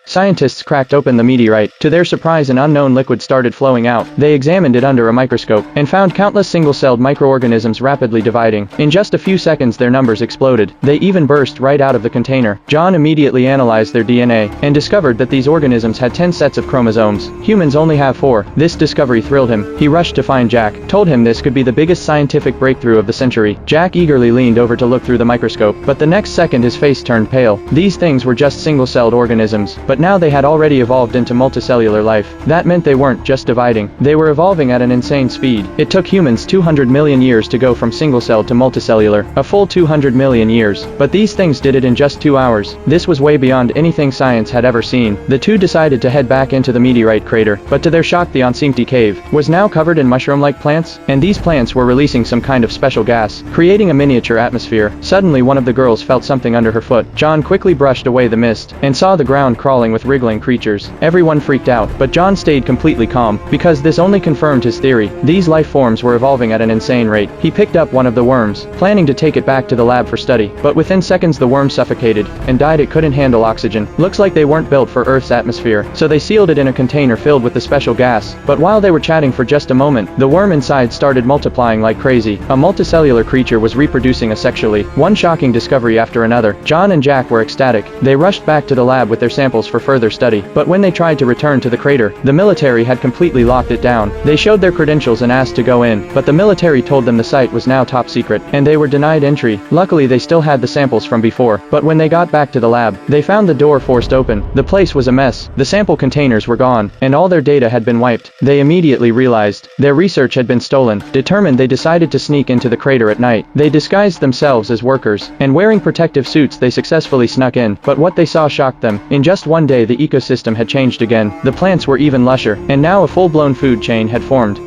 Scientists cracked open the meteorite. To their surprise, an unknown liquid started flowing out. They examined it under a microscope and found countless single-celled microorganisms rapidly dividing. In just a few seconds their numbers exploded. They even burst right out of the container. John immediately analyzed their DNA and discovered that these organisms had 10 sets of chromosomes. Humans only have 4. This discovery thrilled him. He rushed to find Jack, told him this could be the biggest scientific breakthrough of the century. Jack eagerly leaned over to look through the microscope, but the next second his face turned pale. These things were just single-celled organisms, but now they had already evolved into multicellular life. That meant they weren't just dividing. They were evolving at an insane speed. It took humans 200 million years to go from single-celled to multicellular, a full 200 million years. But these things did it in just 2 hours. This was way beyond anything science had ever seen. The two decided to head back into the meteorite crater, but to their shock the Enceinte cave was now covered in mushroom-like plants, and these plants were releasing some kind of special gas, creating a miniature atmosphere. Suddenly one of the girls felt something under her foot. John quickly brushed away the mist and saw the ground crawling with wriggling creatures. Everyone freaked out, but John stayed completely calm, because this only confirmed his theory. These life forms were evolving at an insane rate. He picked up one of the worms, planning to take it back to the lab for study, but within seconds the worm suffocated and died. It couldn't handle oxygen. Looks like they weren't built for Earth's atmosphere, so they sealed it in a container filled with the special gas. But while they were chatting for just a moment, the worm inside started multiplying like crazy. A multicellular creature was reproducing asexually. One shocking discovery after another. John and Jack were ecstatic. They rushed back to the lab with their samples for further study, but when they tried to return to the crater, the military had completely locked it down. They showed their credentials and asked to go in, but the military told them the site was now top secret, and they were denied entry. Luckily they still had the samples from before, but when they got back to the lab, they found the door forced open. The place was a mess. The sample containers were gone, and all their data had been wiped. They immediately realized their research had been stolen. Determined, they decided to sneak into the crater at night. They disguised themselves as workers, and wearing protective suits they successfully snuck in, but what they saw shocked them. In just one day the ecosystem had changed again. The plants were even lusher, and now a full-blown food chain had formed.